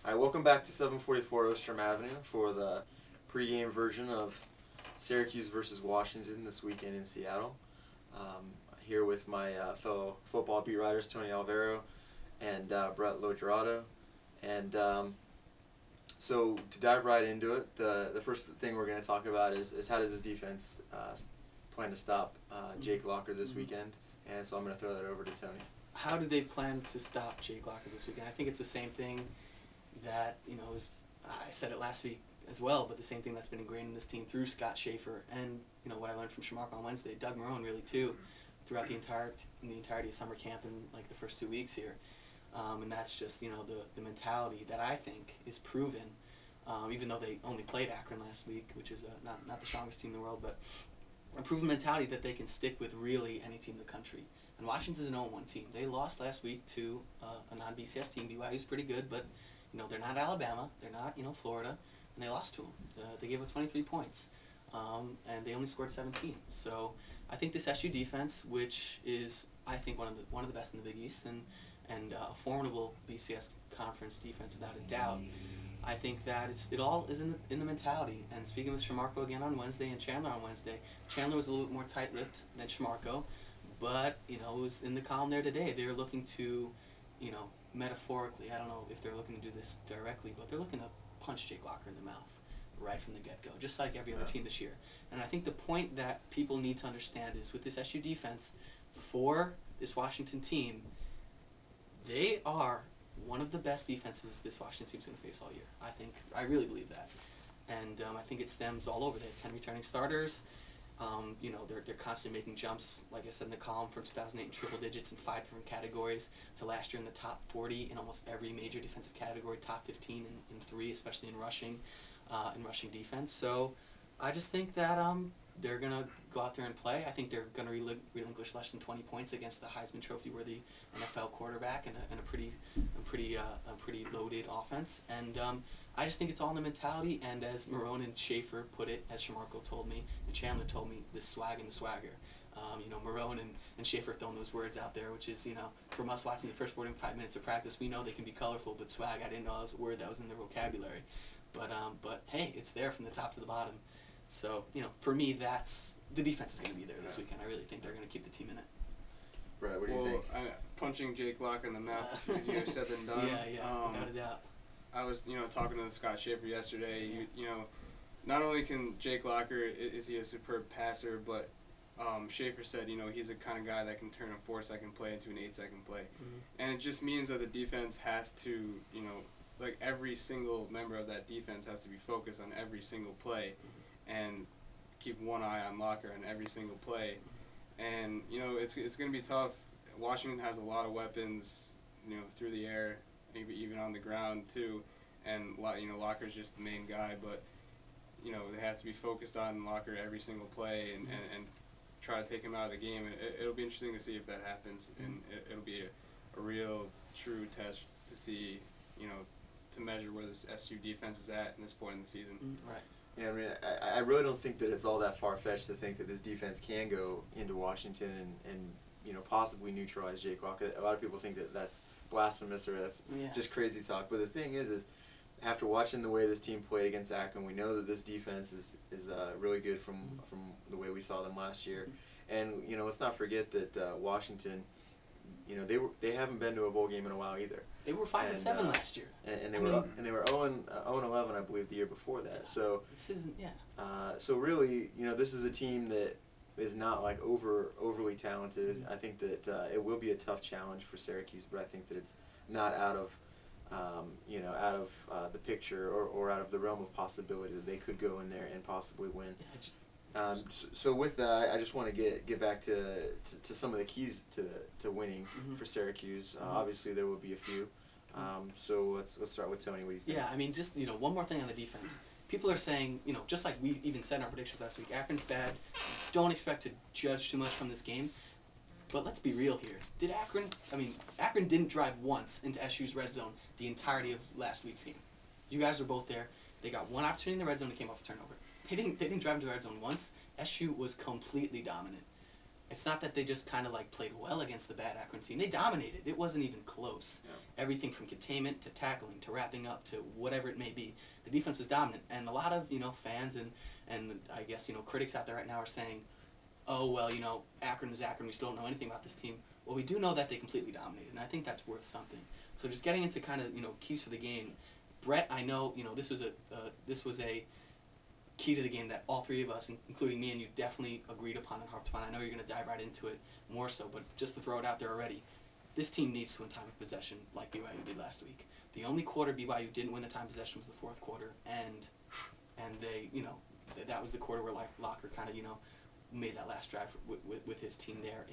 All right, welcome back to 744 Ostrom Avenue for the pregame version of Syracuse versus Washington this weekend in Seattle. Here with my fellow football beat writers, Tony Olivero and Brett LoGiurato. And so to dive right into it, the first thing we're going to talk about is how does this defense plan to stop Jake Locker this weekend? And so I'm going to throw that over to Tony. How do they plan to stop Jake Locker this weekend? I think it's the same thing that, I said it last week as well, but the same thing that's been ingrained in this team through Scott Schaefer and, what I learned from Shamarko on Wednesday, Doug Marrone really too, throughout the entirety of summer camp and like the first 2 weeks here. And that's just, the mentality that I think is proven, even though they only played Akron last week, which is not the strongest team in the world, but a proven mentality that they can stick with really any team in the country. And Washington's an 0-1 team. They lost last week to a non-BCS team. BYU's pretty good, but they're not Alabama, they're not Florida, and they lost to them. They gave up 23 points, and they only scored 17. So I think this SU defense, which is I think one of the best in the Big East and a formidable BCS conference defense without a doubt. I think that it all is in the mentality. And speaking with Shamarko again on Wednesday and Chandler on Wednesday, Chandler was a little bit more tight-lipped than Shamarko, but it was in the column there today. They're looking to, metaphorically, I don't know if they're looking to do this directly, but they're looking to punch Jake Locker in the mouth right from the get-go, just like every other team this year. And I think the point that people need to understand is with this SU defense, for this Washington team, they are one of the best defenses this Washington team's going to face all year. I really believe that. And I think it stems all over. They have 10 returning starters. They're constantly making jumps, like I said in the column, from 2008 in triple digits in 5 different categories to last year in the top 40 in almost every major defensive category, top 15 in 3, especially in rushing defense. So I just think that they're going to go out there and play. I think they're going to relinquish less than 20 points against the Heisman Trophy-worthy NFL quarterback and a pretty loaded offense. And I just think it's all in the mentality, and as Marrone and Schaefer put it, as Shamarko told me, and Chandler told me, the swag and the swagger. Marrone and Schaefer throwing those words out there, which is, from us watching the first 45 minutes of practice, we know they can be colorful, but swag, I didn't know that was a word that was in their vocabulary. But hey, it's there from the top to the bottom. So, for me, the defense is going to be there this weekend. I really think they're going to keep the team in it. Brett, what do you think? Punching Jake Locker in the mouth is easier said than done. Yeah, without a doubt. I was, talking to Scott Schaefer yesterday. Not only can Jake Locker, is he a superb passer, but Schaefer said, he's the kind of guy that can turn a 4-second play into an 8-second play. And it just means that the defense has to, like every single member of that defense has to be focused on every single play and keep one eye on Locker on every single play. And, it's going to be tough. Washington has a lot of weapons, through the air, maybe even on the ground too. And, Locker's just the main guy, but, they have to be focused on Locker every single play and try to take him out of the game. And it'll be interesting to see if that happens. And it'll be a real, true test to see, to measure where this SU defense is at this point in the season. Right. Yeah, I mean, I really don't think that it's all that far-fetched to think that this defense can go into Washington and possibly neutralize Jake Locker. A lot of people think that that's blasphemous or that's just crazy talk. But the thing is after watching the way this team played against Akron, we know that this defense is really good from the way we saw them last year. And let's not forget that Washington, they haven't been to a bowl game in a while either. They were 5-7 last year, and they were 0-11, I believe, the year before that. So this isn't So really, this is a team that is not like overly talented. I think that it will be a tough challenge for Syracuse, but I think that it's not out of the picture or out of the realm of possibility that they could go in there and possibly win. So with that, I just want to get back to some of the keys to winning for Syracuse. Obviously, there will be a few. So let's start with Tony. What do you think? Yeah, I mean, just one more thing on the defense. People are saying, just like we even said in our predictions last week, Akron's bad. Don't expect to judge too much from this game. But let's be real here. Akron didn't drive once into SU's red zone the entirety of last week's game. You guys were both there. They got one opportunity in the red zone and came off a turnover. They didn't drive into the red zone once. SU was completely dominant. It's not that they just kind of played well against the bad Akron team. They dominated. It wasn't even close. everything from containment to tackling to wrapping up to whatever it may be. The defense was dominant, and a lot of fans and I guess critics out there right now are saying, oh well, Akron is Akron. We still don't know anything about this team. Well, we do know that they completely dominated, and I think that's worth something. So just getting into kind of keys for the game. Brett, I know this was a key to the game that all three of us, including me and you, definitely agreed upon and harped upon. I know you're going to dive right into it more so, but just to throw it out there already, this team needs to win time of possession like BYU did last week. The only quarter BYU didn't win the time of possession was the fourth quarter, and they, that was the quarter where Locker kind of, made that last drive with his team there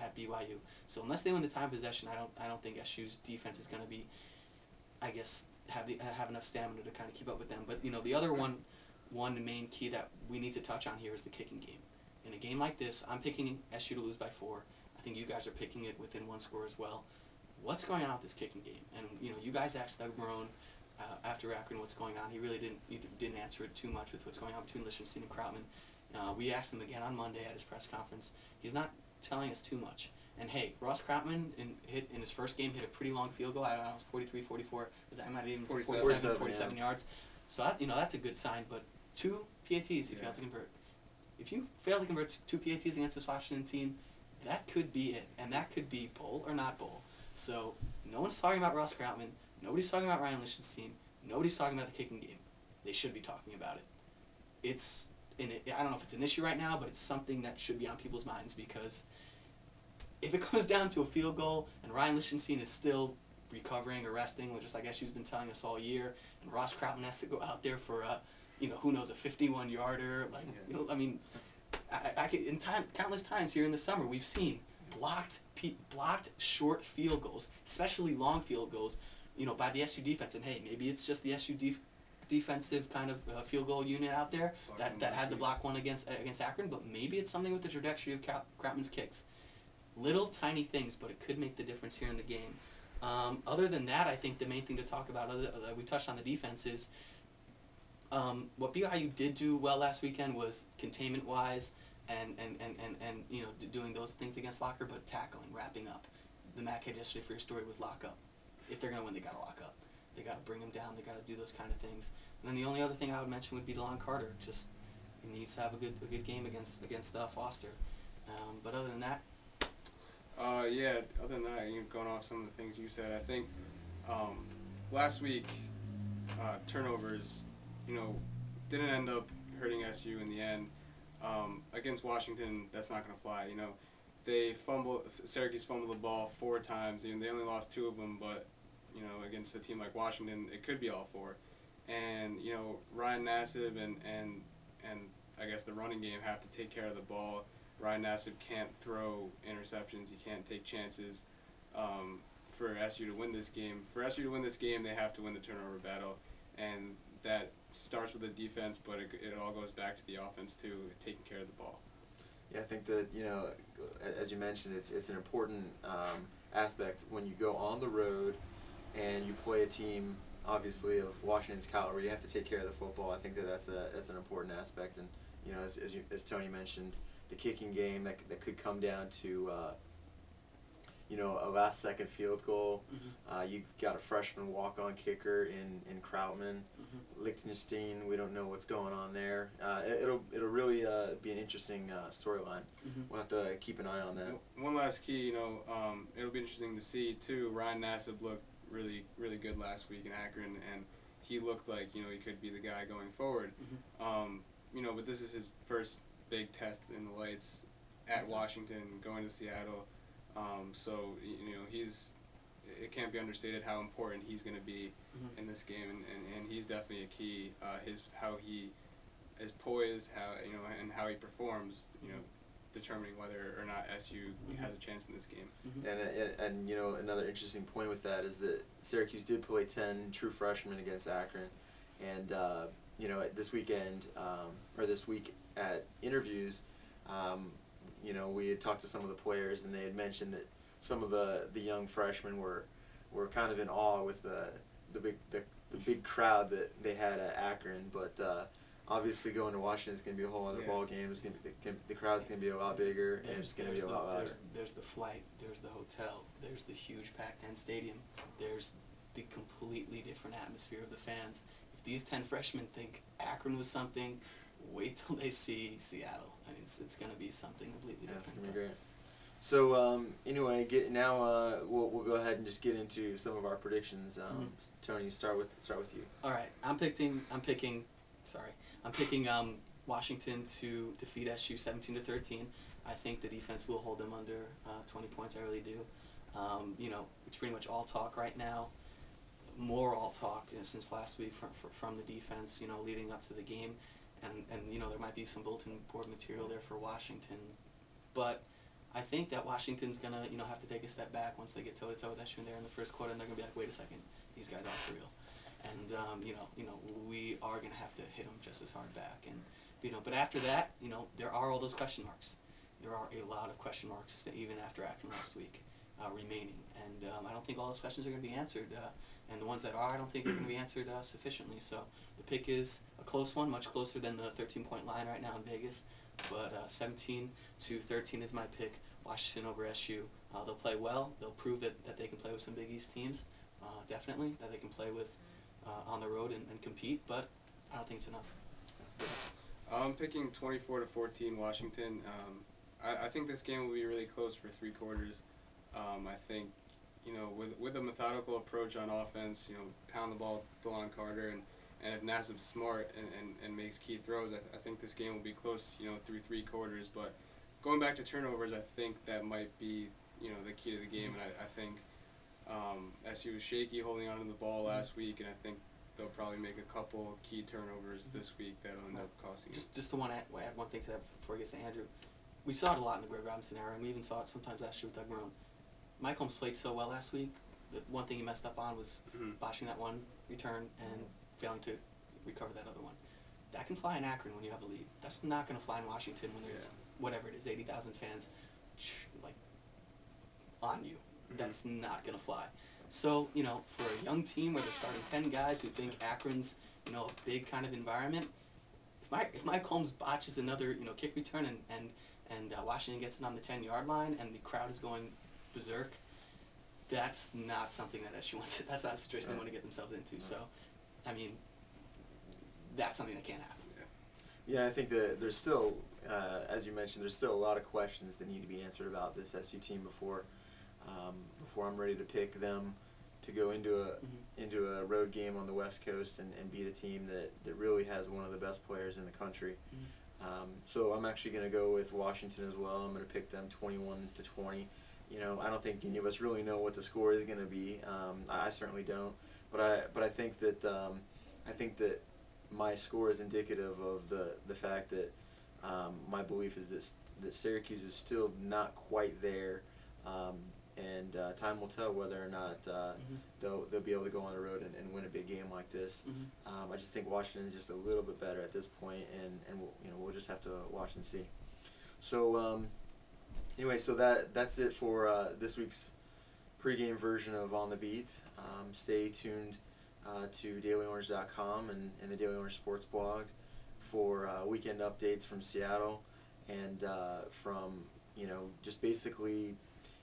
at BYU. So unless they win the time of possession, I don't think SU's defense is going to be, I guess, have enough stamina to kind of keep up with them. But the other one main key that we need to touch on here is the kicking game. In a game like this, I'm picking SU to lose by 4. I think you guys are picking it within 1 score as well. What's going on with this kicking game? And you guys asked Doug Marone after Akron what's going on. He really didn't answer it too much with what's going on between Lichtenstein and Krautman. We asked him again on Monday at his press conference. He's not telling us too much. And hey, Ross Krautman in his first game hit a pretty long field goal. I don't know, it was 43, 44. It might have even 47 yards. So that's a good sign. But 2 PATs he failed to convert. If you fail to convert 2 PATs against this Washington team, that could be it, and that could be bowl or not bowl. So no one's talking about Ross Krautman. Nobody's talking about Ryan Lichtenstein. Nobody's talking about the kicking game. They should be talking about it. I don't know if it's an issue right now, but it's something that should be on people's minds, because if it comes down to a field goal and Ryan Lichtenstein is still recovering or resting, just like SU's been telling us all year, and Ross Krautman has to go out there for who knows, a 51-yarder, countless times here in the summer we've seen blocked short field goals, especially long field goals, by the SU defense. And hey, maybe it's just the SU defensive kind of field goal unit out there that had the block one against Akron, but maybe it's something with the trajectory of Krautman's kicks. Little tiny things, but it could make the difference here in the game. Other than that, I think the main thing to talk about, we touched on the defense, is what BYU did do well last weekend was containment-wise and doing those things against Locker, but tackling, wrapping up. The Mac hit yesterday for your story was lock up. If they're going to win, they got to lock up. They got to bring them down. They got to do those kind of things. And then the only other thing I would mention would be DeLon Carter. Just he needs to have a good game against Foster. But other than that, other than that, going off some of the things you said, I think last week turnovers, didn't end up hurting SU in the end. Against Washington, that's not going to fly. Syracuse fumbled the ball 4 times. They only lost 2 of them, but against a team like Washington, it could be all 4. And Ryan Nassib and I guess the running game have to take care of the ball. Ryan Nassib can't throw interceptions. He can't take chances. For SU to win this game, they have to win the turnover battle, and that starts with the defense, but it all goes back to the offense too, taking care of the ball. Yeah, I think that as you mentioned, it's an important aspect when you go on the road and you play a team, obviously, of Washington's caliber. You have to take care of the football. I think that's an important aspect, and as Tony mentioned, the kicking game that could come down to a last-second field goal. Mm-hmm. You've got a freshman walk-on kicker in Krautman. Mm-hmm. Lichtenstein, we don't know what's going on there. It'll really be an interesting storyline. Mm-hmm. We'll have to keep an eye on that. One last key, it'll be interesting to see too. Ryan Nassib looked really, really good last week in Akron, and he looked like he could be the guy going forward. Mm-hmm. But this is his first big test in the lights at Washington, going to Seattle. So it can't be understated how important he's going to be mm-hmm. in this game, and he's definitely a key. How he is poised, and how he performs, determining whether or not SU mm-hmm. has a chance in this game. Mm-hmm. And another interesting point with that is that Syracuse did play 10 true freshmen against Akron, and this weekend or this week at interviews. We had talked to some of the players, and they had mentioned that some of the young freshmen were kind of in awe with the big crowd that they had at Akron. But obviously going to Washington is going to be a whole other ball game. It's going to be the crowd's going to be a lot bigger, and it's going to be a lot louder. There's the flight, there's the hotel, there's the huge packed-in stadium, there's the completely different atmosphere of the fans. If these 10 freshmen think Akron was something, wait till they see Seattle. I mean, it's going to be something completely different. It's going to be great. So anyway, we'll go ahead and just get into some of our predictions. Tony, start with you. All right, I'm picking Washington to defeat SU 17-13. I think the defense will hold them under 20 points. I really do. It's pretty much all talk right now. More all talk since last week from the defense. Leading up to the game, and there might be some bulletin board material there for Washington, but I think that Washington's gonna have to take a step back once they get toe to toe with SU there in the first quarter, and they're gonna be like, wait a second, these guys aren't for real. And we are gonna have to hit them just as hard back. And but after that, there are all those question marks. There are a lot of question marks even after Akron last week remaining, and I don't think all those questions are gonna be answered. And the ones that are, I don't think they're gonna be answered sufficiently. So the pick is a close one, much closer than the 13-point line right now in Vegas. But 17-13 is my pick. Washington over SU. They'll play well. They'll prove that they can play with some Big East teams. Definitely that they can play with on the road and compete. But I don't think it's enough. I'm picking 24-14 Washington. I think this game will be really close for 3 quarters. I think with a methodical approach on offense, pound the ball with DeLon Carter and if Nassib's smart and makes key throws, I think this game will be close, through 3 quarters. But going back to turnovers, I think that might be, the key to the game. And I think SU was shaky holding on to the ball last week, and I think they'll probably make a couple key turnovers this week that'll end up costing them. Just to add one thing to that before I get to Andrew. We saw it a lot in the Greg Robinson era, and we even saw it sometimes last year with Doug Marone. Mike Holmes played so well last week. The one thing he messed up on was botching that one return and failing to recover that other one. That can fly in Akron when you have a lead. That's not going to fly in Washington when there's whatever it is, 80,000 fans on you. That's not going to fly. So, for a young team where they're starting 10 guys who think Akron's, a big kind of environment, if Mike Holmes botches another, kick return and Washington gets it on the 10-yard line and the crowd is going berserk, that's not something that SU wants. That's not a situation they want to get themselves into. So, I mean, that's something that can't happen. Yeah, I think that there's still, as you mentioned, there's still a lot of questions that need to be answered about this SU team before I'm ready to pick them to go into a road game on the West Coast and beat a team that really has one of the best players in the country. So I'm actually going to go with Washington as well. I'm going to pick them 21-20. I don't think any of us really know what the score is going to be. I certainly don't. But I think that my score is indicative of the fact that my belief is that Syracuse is still not quite there, and time will tell whether or not they'll be able to go on the road and win a big game like this. I just think Washington is just a little bit better at this point, and we'll just have to watch and see. So anyway, so that's it for this week's pregame version of On the Beat. Stay tuned to dailyorange.com and the Daily Orange Sports blog for weekend updates from Seattle and from just basically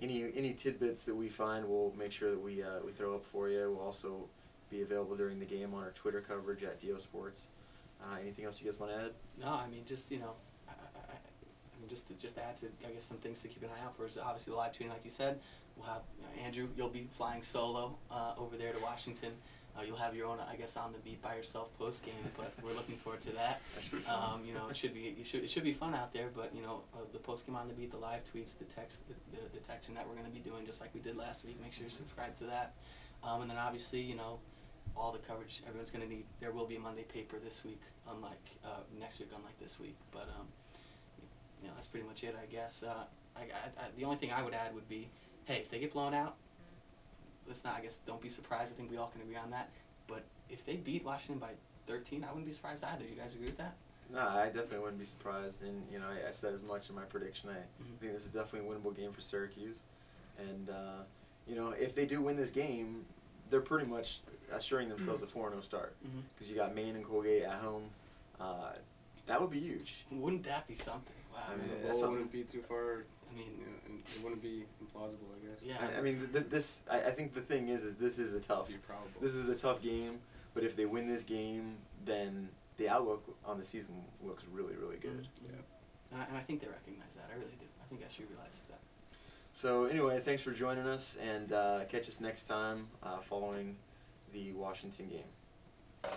any tidbits that we find. We'll make sure that we throw up for you. We'll also be available during the game on our Twitter coverage at DO Sports. Anything else you guys want to add? No, I mean just just to add to some things to keep an eye out for is obviously the live tweeting, like you said. We'll have Andrew. You'll be flying solo over there to Washington. You'll have your own, On the Beat by yourself post game, but we're looking forward to that. It should be fun out there. But the post game On the Beat, the live tweets, the texting that we're going to be doing just like we did last week. Make sure you subscribe to that. And then obviously all the coverage everyone's going to need. There will be a Monday paper this week, unlike next week, unlike this week. But that's pretty much it, I guess. The only thing I would add would be, hey, if they get blown out, let's not, don't be surprised. I think we all can agree on that. But if they beat Washington by 13, I wouldn't be surprised either. You guys agree with that? No, I definitely wouldn't be surprised. And, I said as much in my prediction. I think this is definitely a winnable game for Syracuse. And, if they do win this game, they're pretty much assuring themselves a 4-0 start. Because you got Maine and Colgate at home. that would be huge. Wouldn't that be something? Wow. I mean, The that's bowl something. wouldn't be too far. I mean, You know, and it wouldn't be implausible, I guess. Yeah. I mean, I think the thing is this is a tough. It'd be probable. This is a tough game, but if they win this game, then the outlook on the season looks really, really good. Yeah. And I think they recognize that. I really do. I think SU realizes that. So anyway, thanks for joining us, and catch us next time following the Washington game.